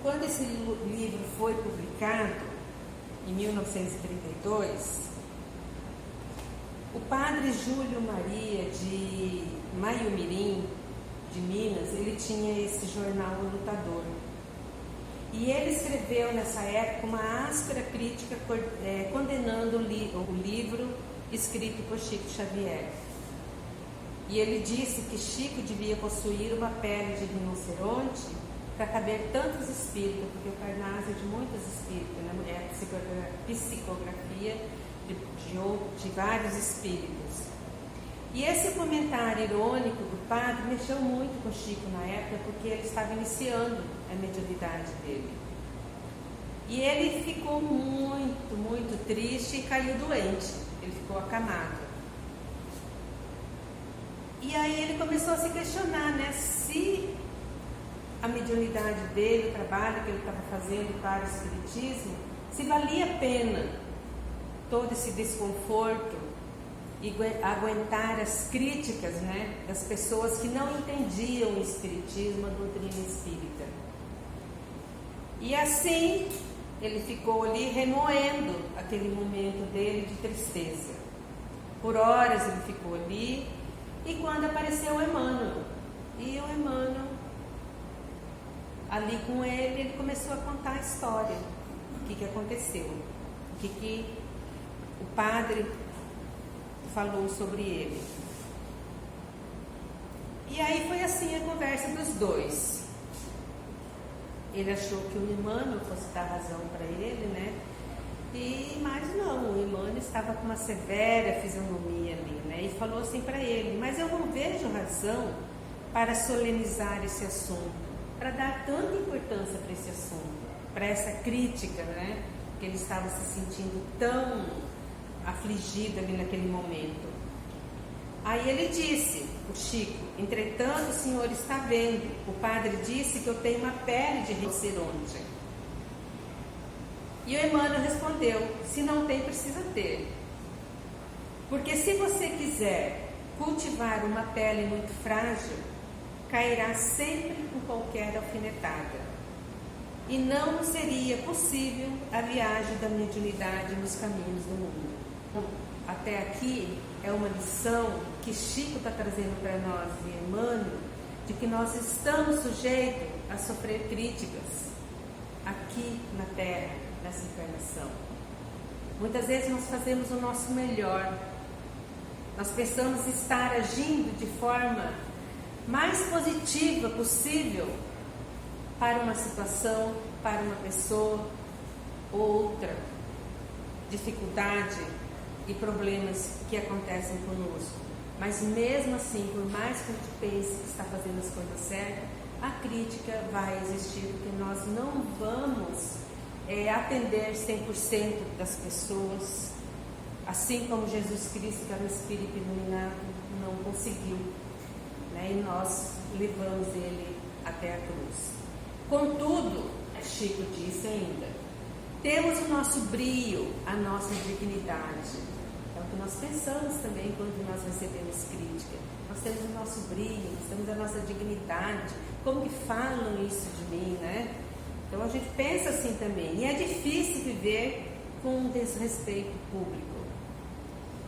Quando esse livro foi publicado, em 1932, o padre Júlio Maria de Maiumirim, de Minas, ele tinha esse jornal O Lutador. E ele escreveu nessa época uma áspera crítica condenando o livro escrito por Chico Xavier. E ele disse que Chico devia possuir uma pele de rinoceronte para caber tantos espíritos, porque o Parnaso é de muitos espíritos, né? É a psicografia de vários espíritos. E esse comentário irônico do padre mexeu muito com Chico na época, porque ele estava iniciando a mediunidade dele. E ele ficou muito, muito triste e caiu doente. Ele ficou acamado. E aí ele começou a se questionar, né, se a mediunidade dele, o trabalho que ele estava fazendo para o espiritismo, se valia a pena todo esse desconforto e aguentar as críticas, né, das pessoas que não entendiam o espiritismo, a doutrina espírita. E assim ele ficou ali remoendo aquele momento dele de tristeza. Por horas ele ficou ali, e quando apareceu o Emmanuel, e o Emmanuel ali com ele começou a contar a história, o que aconteceu, o que o padre falou sobre ele. E aí foi assim a conversa dos dois. Ele achou que o Emmanuel fosse dar razão para ele, né? Mas não, o Emmanuel estava com uma severa fisionomia ali, né? E falou assim para ele: mas eu não vejo razão para solenizar esse assunto, para dar tanta importância para esse assunto, para essa crítica, né? Que ele estava se sentindo tão afligido ali naquele momento. Aí ele disse, o Chico: entretanto, o senhor está vendo, o padre disse que eu tenho uma pele de rinoceronte. E o Emmanuel respondeu: se não tem, precisa ter. Porque se você quiser cultivar uma pele muito frágil, cairá sempre com qualquer alfinetada. E não seria possível a viagem da mediunidade nos caminhos do mundo. Até aqui é uma lição que Chico está trazendo para nós e Emmanuel, de que nós estamos sujeitos a sofrer críticas aqui na Terra, nessa encarnação. Muitas vezes nós fazemos o nosso melhor, nós pensamos estar agindo de forma mais positiva possível para uma situação, para uma pessoa, outra dificuldade e problemas que acontecem conosco. Mas mesmo assim, por mais que a gente pense que está fazendo as coisas certas, a crítica vai existir, porque nós não vamos atender 100% das pessoas, assim como Jesus Cristo, que era um Espírito iluminado, não conseguiu, né? E nós levamos ele até a cruz. Contudo, Chico disse ainda, temos o nosso brio, a nossa dignidade. É o que nós pensamos também quando nós recebemos crítica. Nós temos o nosso brio, nós temos a nossa dignidade. Como que falam isso de mim, né? Então a gente pensa assim também. E é difícil viver com um desrespeito público.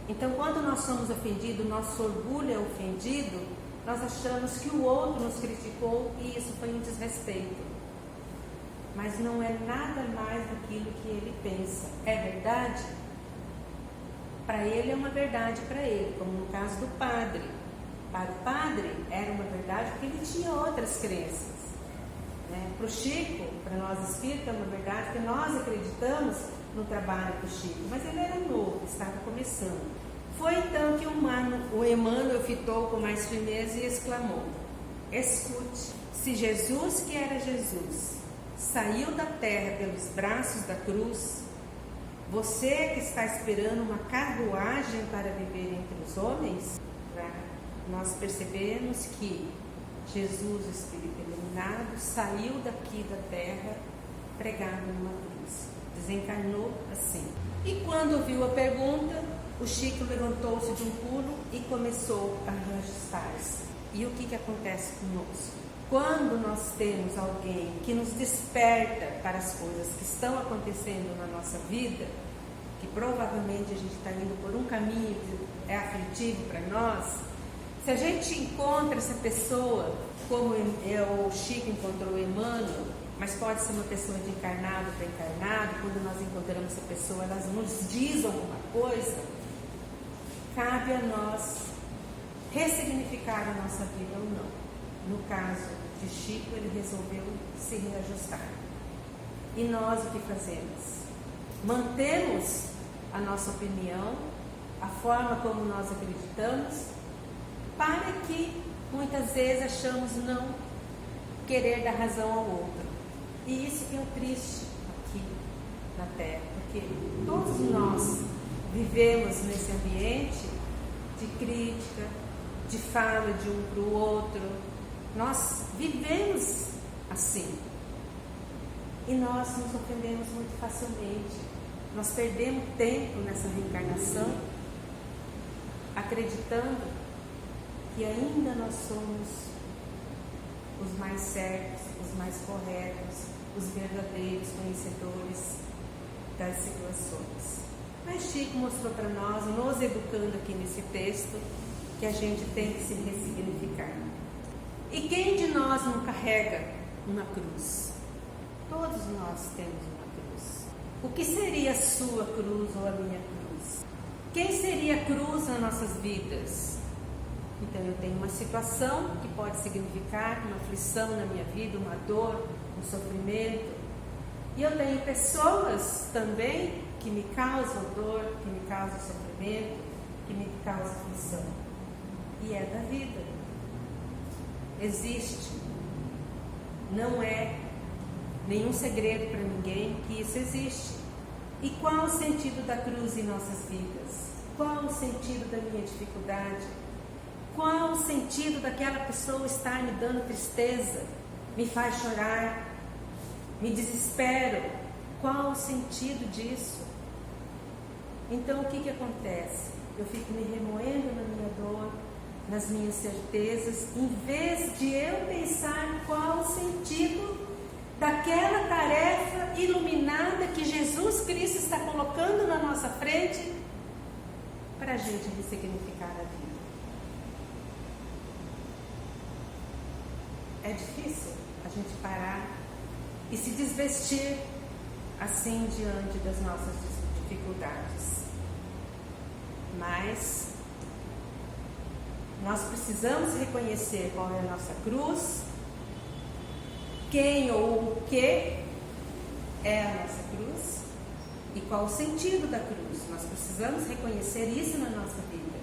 Então quando nós somos ofendidos, nosso orgulho é ofendido, nós achamos que o outro nos criticou e isso foi um desrespeito. Mas não é nada mais daquilo que ele pensa. É verdade? Para ele é uma verdade para ele, como no caso do padre. Para o padre era uma verdade porque ele tinha outras crenças. Né? Para o Chico, para nós espíritas, é uma verdade porque nós acreditamos no trabalho do Chico. Mas ele era novo, estava começando. Foi então que o Emmanuel fitou com mais firmeza e exclamou: escute, se Jesus, que era Jesus, saiu da terra pelos braços da cruz, você que está esperando uma carruagem para viver entre os homens, nós percebemos que Jesus, o Espírito iluminado, saiu daqui da terra pregado numa cruz, desencarnou assim. E quando ouviu a pergunta, o Chico levantou-se de um pulo e começou a reajustar-se. E o que acontece conosco? Quando nós temos alguém que nos desperta para as coisas que estão acontecendo na nossa vida, que provavelmente a gente está indo por um caminho que é aflitivo para nós, se a gente encontra essa pessoa, como o Chico encontrou o Emmanuel, mas pode ser uma pessoa de encarnado para encarnado, quando nós encontramos essa pessoa, elas nos diz alguma coisa, cabe a nós ressignificar a nossa vida ou não. No caso de Chico, ele resolveu se reajustar. E nós o que fazemos? Mantemos a nossa opinião, a forma como nós acreditamos, para que muitas vezes achamos não querer dar razão ao outro. E isso que é o triste aqui na Terra, porque todos nós vivemos nesse ambiente de crítica, de fala de um para o outro. Nós vivemos assim. E nós nos ofendemos muito facilmente. Nós perdemos tempo nessa reencarnação acreditando que ainda nós somos os mais certos, os mais corretos, os verdadeiros conhecedores das situações. Mas Chico mostrou para nós, nos educando aqui nesse texto, que a gente tem que se ressignificar. E quem de nós não carrega uma cruz? Todos nós temos uma cruz. O que seria a sua cruz ou a minha cruz? Quem seria a cruz nas nossas vidas? Então eu tenho uma situação que pode significar uma aflição na minha vida, uma dor, um sofrimento. E eu tenho pessoas também que me causam dor, que me causam sofrimento, que me causam aflição. E é da vida. Existe. Não é nenhum segredo para ninguém que isso existe. E qual o sentido da cruz em nossas vidas? Qual o sentido da minha dificuldade? Qual o sentido daquela pessoa estar me dando tristeza? Me faz chorar? Me desespero? Qual o sentido disso? Então o que acontece? Eu fico me remoendo na minha dor, nas minhas certezas, em vez de eu pensar qual o sentido daquela tarefa iluminada que Jesus Cristo está colocando na nossa frente para a gente ressignificar a vida. É difícil a gente parar e se desvestir assim diante das nossas dificuldades. Mas nós precisamos reconhecer qual é a nossa cruz, quem ou o que é a nossa cruz e qual o sentido da cruz. Nós precisamos reconhecer isso na nossa vida.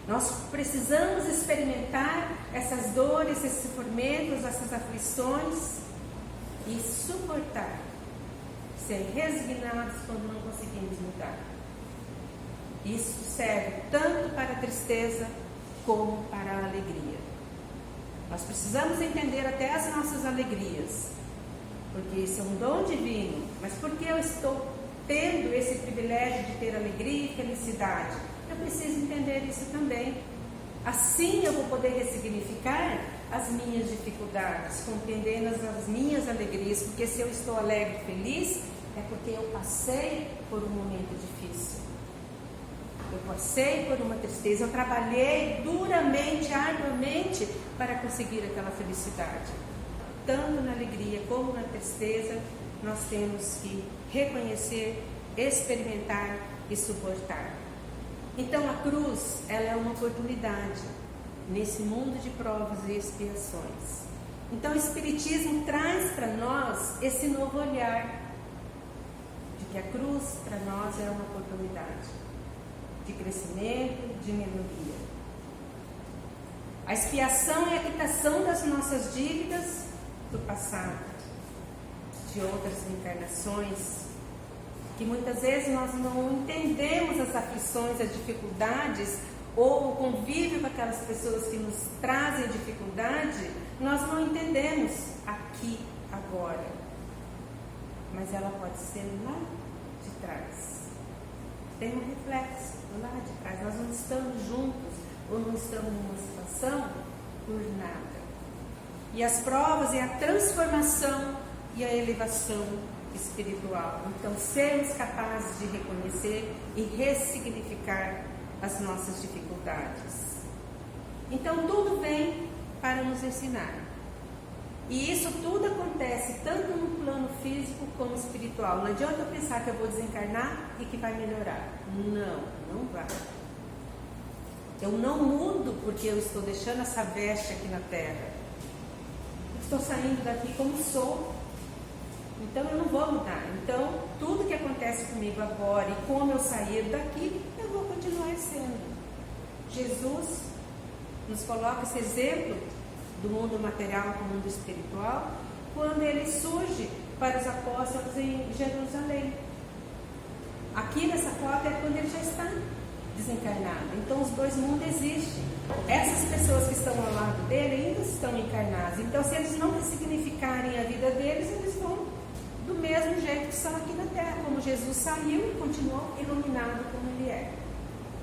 Nós precisamos experimentar essas dores, esses sofrimentos, essas aflições e suportar, ser resignados quando não conseguimos mudar. Isso serve tanto para a tristeza como para a alegria. Nós precisamos entender até as nossas alegrias, porque isso é um dom divino. Mas por que eu estou tendo esse privilégio de ter alegria e felicidade? Eu preciso entender isso também. Assim eu vou poder ressignificar as minhas dificuldades, compreendendo as minhas alegrias, porque se eu estou alegre e feliz, é porque eu passei por um momento difícil. Eu passei por uma tristeza, eu trabalhei duramente, arduamente para conseguir aquela felicidade. Tanto na alegria como na tristeza, nós temos que reconhecer, experimentar e suportar. Então a cruz, ela é uma oportunidade nesse mundo de provas e expiações. Então o Espiritismo traz para nós esse novo olhar de que a cruz para nós é uma oportunidade de crescimento, de melhoria. A expiação é a quitação das nossas dívidas do passado, de outras encarnações, que muitas vezes nós não entendemos as aflições, as dificuldades, ou o convívio com aquelas pessoas que nos trazem dificuldade, nós não entendemos aqui, agora. Mas ela pode ser lá de trás. Tem um reflexo lá de trás. Nós não estamos juntos ou não estamos numa situação por nada. E as provas é a transformação e a elevação espiritual. Então, sermos capazes de reconhecer e ressignificar as nossas dificuldades. Então, tudo vem para nos ensinar. E isso tudo acontece tanto no plano físico como espiritual. Não adianta eu pensar que eu vou desencarnar e que vai melhorar. Não vai. Eu não mudo porque eu estou deixando essa veste aqui na Terra. Estou saindo daqui como sou. Então eu não vou mudar. Então tudo que acontece comigo agora e como eu sair daqui, eu vou continuar sendo. Jesus nos coloca esse exemplo do mundo material com o mundo espiritual quando ele surge para os apóstolos em Jerusalém. Aqui nessa foto é quando ele já está desencarnado. Então os dois mundos existem. Essas pessoas que estão ao lado dele ainda estão encarnadas. Então se eles não ressignificarem a vida deles, eles vão do mesmo jeito que são aqui na Terra, como Jesus saiu e continuou iluminado como ele é.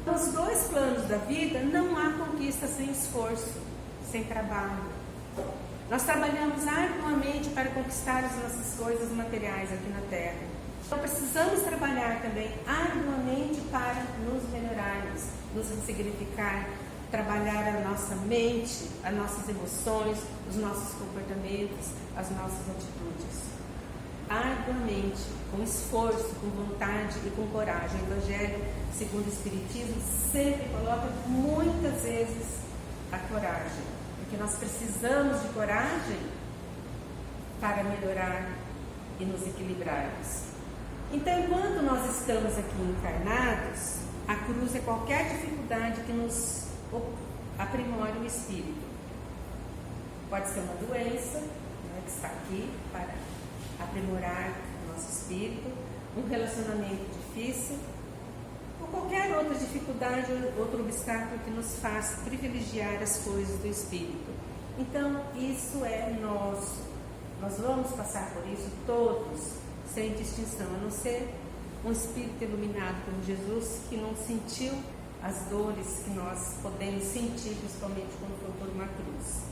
Nos dois planos da vida não há conquista sem esforço, sem trabalho. Nós trabalhamos arduamente para conquistar as nossas coisas materiais aqui na Terra. Então precisamos trabalhar também arduamente para nos melhorarmos, nos ressignificar, trabalhar a nossa mente, as nossas emoções, os nossos comportamentos, as nossas atitudes. Arduamente, com esforço, com vontade e com coragem. O Evangelho, segundo o Espiritismo, sempre coloca muitas vezes a coragem, porque nós precisamos de coragem para melhorar e nos equilibrarmos. Então, enquanto nós estamos aqui encarnados, a cruz é qualquer dificuldade que nos aprimore o espírito. Pode ser uma doença, né, que está aqui para aprimorar o nosso espírito, um relacionamento difícil, ou qualquer outra dificuldade, outro obstáculo que nos faça privilegiar as coisas do espírito. Então, isso é nosso. Nós vamos passar por isso todos, sem distinção, a não ser um espírito iluminado como Jesus, que não sentiu as dores que nós podemos sentir, principalmente quando for por uma cruz.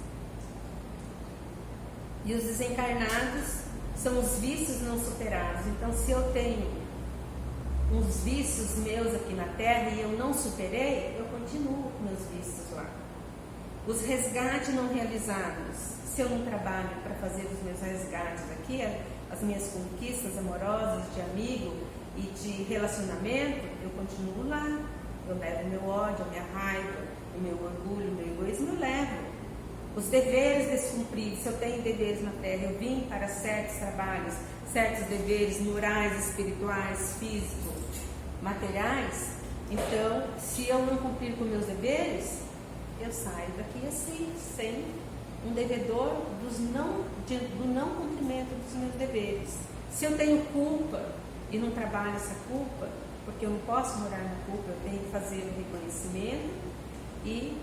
E os desencarnados são os vícios não superados. Então, se eu tenho uns vícios meus aqui na Terra e eu não superei, eu continuo com meus vícios lá. Os resgates não realizados. Se eu não trabalho para fazer os meus resgates aqui, as minhas conquistas amorosas, de amigo e de relacionamento, eu continuo lá. Eu levo o meu ódio, a minha raiva, o meu orgulho, o meu egoísmo, eu levo. Os deveres descumpridos, se eu tenho deveres na Terra, eu vim para certos trabalhos, certos deveres morais, espirituais, físicos, materiais. Então, se eu não cumprir com meus deveres, eu saio daqui assim, sem um devedor do não cumprimento dos meus deveres. Se eu tenho culpa e não trabalho essa culpa, porque eu não posso morar na culpa, eu tenho que fazer o reconhecimento e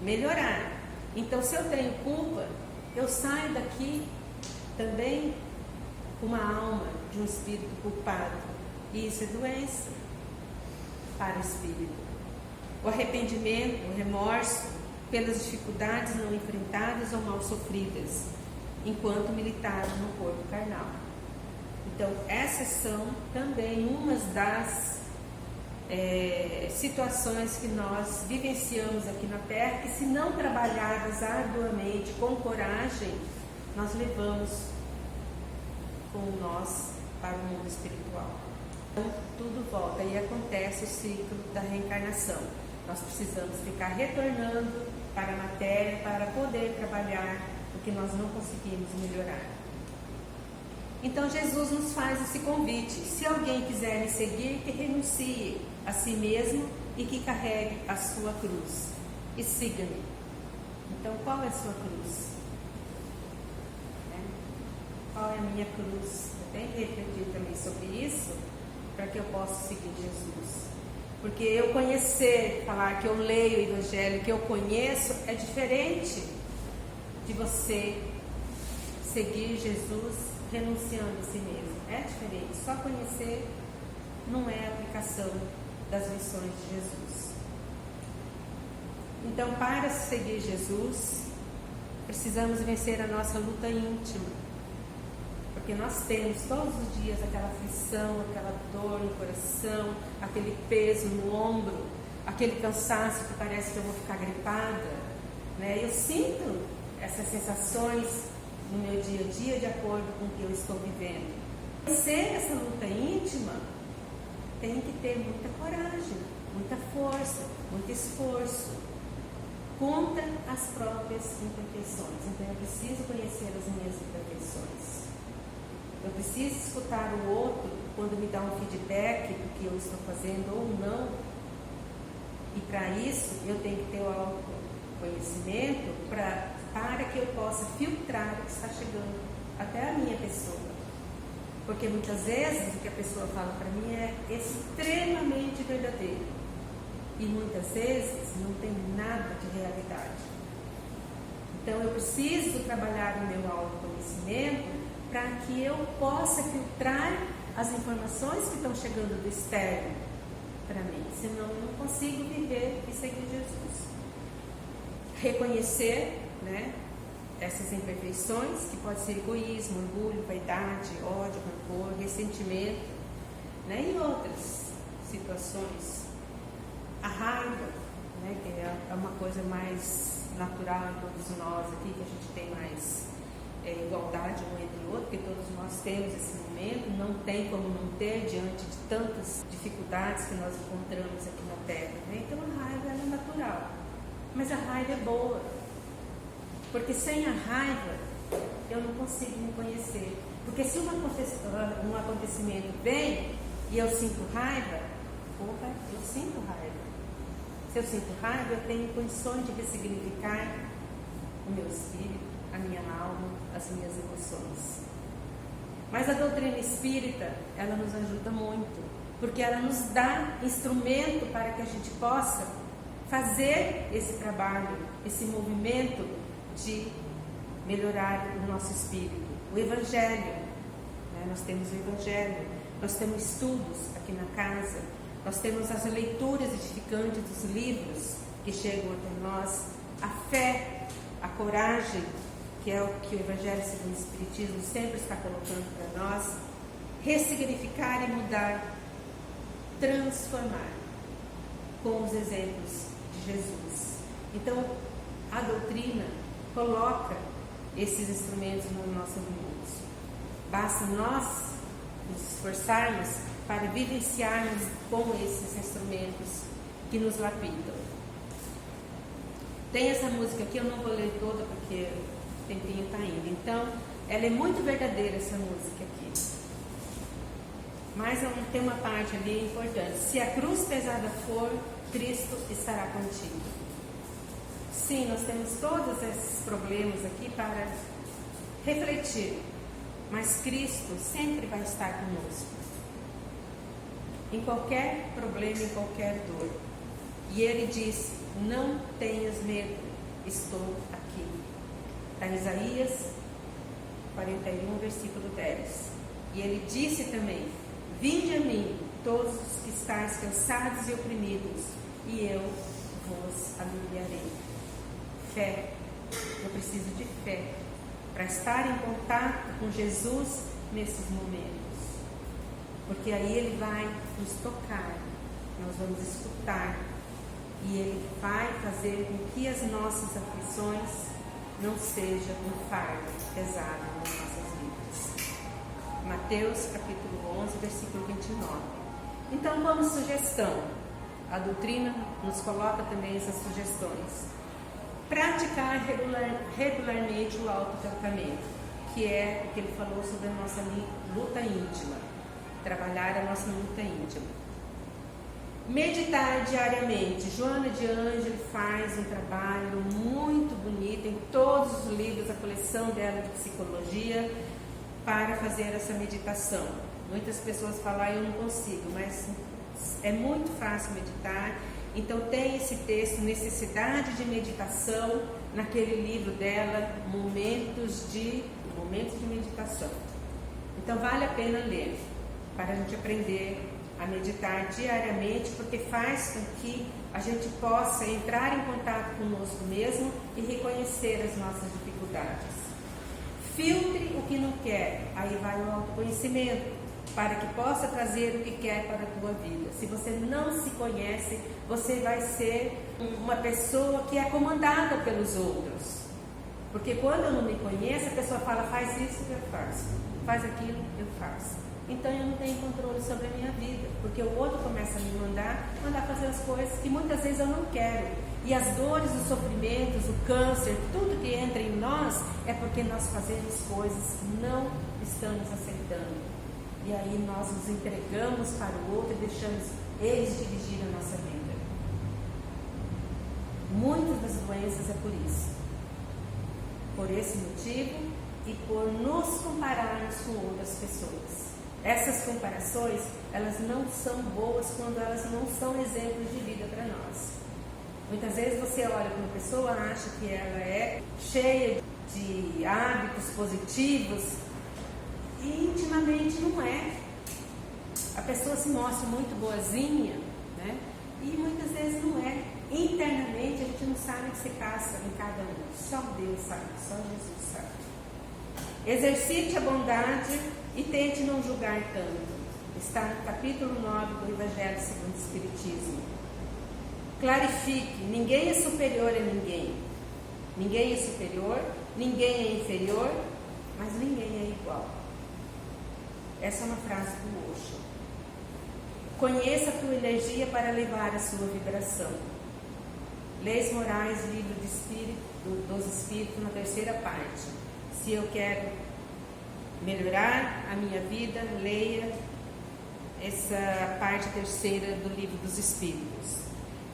melhorar. Então, se eu tenho culpa, eu saio daqui também com uma alma de um espírito culpado. E isso é doença para o espírito. O arrependimento, o remorso pelas dificuldades não enfrentadas ou mal sofridas, enquanto militaram no corpo carnal. Então, essas são também umas das situações que nós vivenciamos aqui na Terra, que se não trabalhadas arduamente, com coragem, nós levamos com nós para o mundo espiritual. Então, tudo volta e acontece o ciclo da reencarnação. Nós precisamos ficar retornando para a matéria para poder trabalhar o que nós não conseguimos melhorar. Então Jesus nos faz esse convite: se alguém quiser me seguir, que renuncie a si mesmo e que carregue a sua cruz e siga-me. Então, qual é a sua cruz? Qual é a minha cruz? Eu tenho que refletir também sobre isso, para que eu possa seguir Jesus. Porque eu conhecer, falar que eu leio o Evangelho, que eu conheço, é diferente de você seguir Jesus renunciando a si mesmo. É diferente. Só conhecer não é a aplicação das lições de Jesus. Então, para seguir Jesus, precisamos vencer a nossa luta íntima. Porque nós temos todos os dias aquela aflição, aquela dor no coração, aquele peso no ombro, aquele cansaço que parece que eu vou ficar gripada, né? Eu sinto essas sensações no meu dia a dia de acordo com o que eu estou vivendo. Vencer essa luta íntima tem que ter muita coragem, muita força, muito esforço contra as próprias imperfeições. Então eu preciso conhecer as minhas imperfeições. Eu preciso escutar o outro quando me dá um feedback do que eu estou fazendo ou não. E para isso eu tenho que ter o autoconhecimento para que eu possa filtrar o que está chegando até a minha pessoa. Porque muitas vezes o que a pessoa fala para mim é extremamente verdadeiro. E muitas vezes não tem nada de realidade. Então eu preciso trabalhar no meu autoconhecimento para que eu possa filtrar as informações que estão chegando do externo para mim. Senão eu não consigo viver e seguir Jesus. Reconhecer, né, essas imperfeições, que pode ser egoísmo, orgulho, vaidade, ódio, rancor, ressentimento, né, e outras situações. A raiva, né, que é uma coisa mais natural em todos nós aqui, que a gente tem mais igualdade um entre o outro, porque todos nós temos esse momento, não tem como não ter diante de tantas dificuldades que nós encontramos aqui na Terra, né? Então a raiva é natural, mas a raiva é boa, porque sem a raiva eu não consigo me conhecer, porque se um acontecimento vem e eu sinto raiva, eu sinto raiva. Se eu sinto raiva, eu tenho condições de ressignificar o meu espírito, a minha alma, as minhas emoções. Mas a doutrina espírita, ela nos ajuda muito, porque ela nos dá instrumento para que a gente possa fazer esse trabalho, esse movimento de melhorar o nosso espírito. O Evangelho, né? Nós temos o Evangelho, nós temos estudos aqui na casa, nós temos as leituras edificantes dos livros que chegam até nós, a fé, a coragem, que é o que o Evangelho segundo o Espiritismo sempre está colocando para nós, ressignificar e mudar, transformar, com os exemplos de Jesus. Então, a doutrina coloca esses instrumentos nas nossas mãos. Basta nós nos esforçarmos para vivenciarmos com esses instrumentos que nos lapidam. Tem essa música aqui, eu não vou ler toda porque o tempinho está indo. Então, ela é muito verdadeira, essa música aqui. Mas tem uma parte ali importante. Se a cruz pesada for, Cristo estará contigo. Sim, nós temos todos esses problemas aqui para refletir. Mas Cristo sempre vai estar conosco. Em qualquer problema, em qualquer dor. E Ele disse, não tenhas medo, estou aqui. Está em Isaías 41, versículo 10. E Ele disse também, vinde a mim, todos os que estáis cansados e oprimidos, e eu vos aliviarei. Fé. Eu preciso de fé para estar em contato com Jesus nesses momentos. Porque aí Ele vai nos tocar, nós vamos escutar, e Ele vai fazer com que as nossas aflições não sejam um fardo pesado nas nossas vidas. Mateus capítulo 11, versículo 29. Então, como sugestão, a doutrina nos coloca também essas sugestões. Praticar regularmente o autotratamento, que é o que ele falou sobre a nossa luta íntima. Trabalhar a nossa luta íntima. Meditar diariamente. Joana de Ângelo faz um trabalho muito bonito em todos os livros, a coleção dela de psicologia, para fazer essa meditação. Muitas pessoas falam, eu não consigo, mas é muito fácil meditar. Então tem esse texto, necessidade de meditação, naquele livro dela, momentos de meditação. Então vale a pena ler, para a gente aprender a meditar diariamente, porque faz com que a gente possa entrar em contato conosco mesmo e reconhecer as nossas dificuldades. dificuldades. Filtre o que não quer, aí vai o autoconhecimento, para que possa trazer o que quer para a tua vida. Se você não se conhece, você vai ser uma pessoa que é comandada pelos outros. Porque quando eu não me conheço, a pessoa fala, faz isso, eu faço. Faz aquilo, eu faço. Então eu não tenho controle sobre a minha vida, porque o outro começa a me mandar fazer as coisas que muitas vezes eu não quero. E as dores, os sofrimentos, o câncer, tudo que entra em nós é porque nós fazemos coisas que não estamos aceitando. E aí nós nos entregamos para o outro e deixamos eles dirigir a nossa vida. Muitas das doenças é por isso. Por esse motivo e por nos compararmos com outras pessoas. Essas comparações, elas não são boas quando elas não são exemplos de vida para nós. Muitas vezes você olha para uma pessoa, acha que ela é cheia de hábitos positivos e intimamente não é. A pessoa se mostra muito boazinha, né? E muitas vezes não é. Internamente a gente não sabe o que se passa em cada um. Só Deus sabe, só Jesus sabe. Exercite a bondade e tente não julgar tanto. Está no capítulo 9 do Evangelho segundo o Espiritismo. Clarifique, ninguém é superior a ninguém. Ninguém é superior, ninguém é inferior, mas ninguém é igual. Essa é uma frase do Osho. Conheça a tua energia para levar a sua vibração. Leis Morais, livro de Espírito, dos Espíritos, na terceira parte. Se eu quero melhorar a minha vida, leia essa parte terceira do livro dos Espíritos.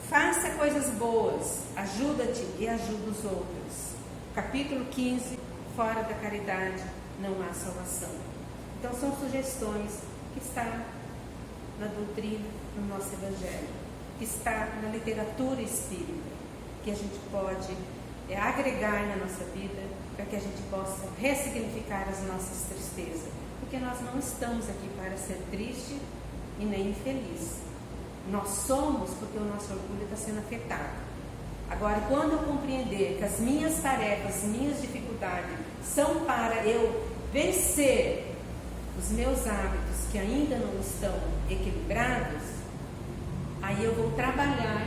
Faça coisas boas, ajuda-te e ajuda os outros. Capítulo 15, fora da caridade não há salvação. Então são sugestões que estão na doutrina, no nosso Evangelho, que está na literatura espírita, que a gente pode agregar na nossa vida para que a gente possa ressignificar as nossas tristezas. Porque nós não estamos aqui para ser triste e nem infeliz. Nós somos porque o nosso orgulho está sendo afetado. Agora, quando eu compreender que as minhas tarefas, minhas dificuldades são para eu vencer os meus hábitos que ainda não estão equilibrados, aí eu vou trabalhar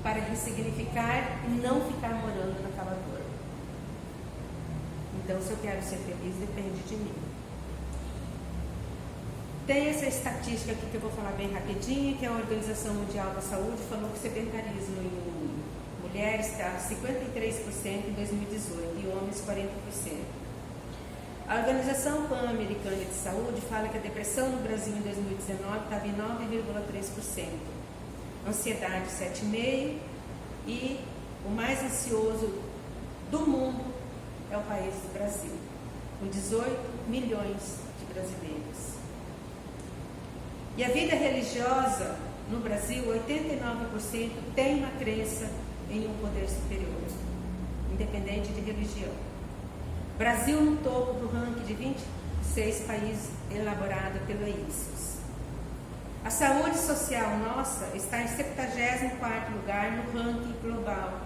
para ressignificar e não ficar morando naquela dor. Então, se eu quero ser feliz, depende de mim. Tem essa estatística aqui que eu vou falar bem rapidinho, que a Organização Mundial da Saúde falou que o sedentarismo em mulheres está 53% em 2018 e homens 40%. A Organização Pan-Americana de Saúde fala que a depressão no Brasil em 2019 estava em 9,3%. Ansiedade 7,5%, e o mais ansioso do mundo é o país do Brasil, com 18 milhões de brasileiros. E a vida religiosa no Brasil, 89% tem uma crença em um poder superior, independente de religião. Brasil no topo do ranking de 26 países elaborado pela Ipsos. A saúde social nossa está em 74º lugar no ranking global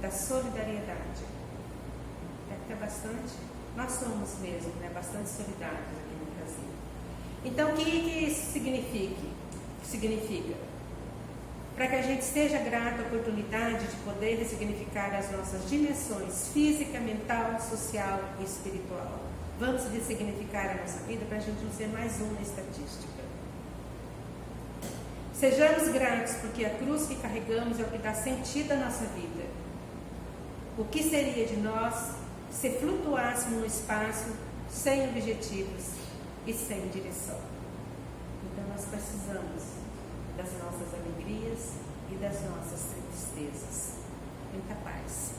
da solidariedade. Deve ter bastante. Nós somos mesmo, né, bastante solidários aqui no Brasil. Então, o que isso significa? Para que a gente seja grato à oportunidade de poder ressignificar as nossas dimensões física, mental, social e espiritual. Vamos ressignificar a nossa vida para a gente não ser mais uma estatística. Sejamos gratos porque a cruz que carregamos é o que dá sentido à nossa vida. O que seria de nós se flutuássemos no espaço sem objetivos e sem direção? Então nós precisamos das nossas alegrias e das nossas tristezas. Muita paz.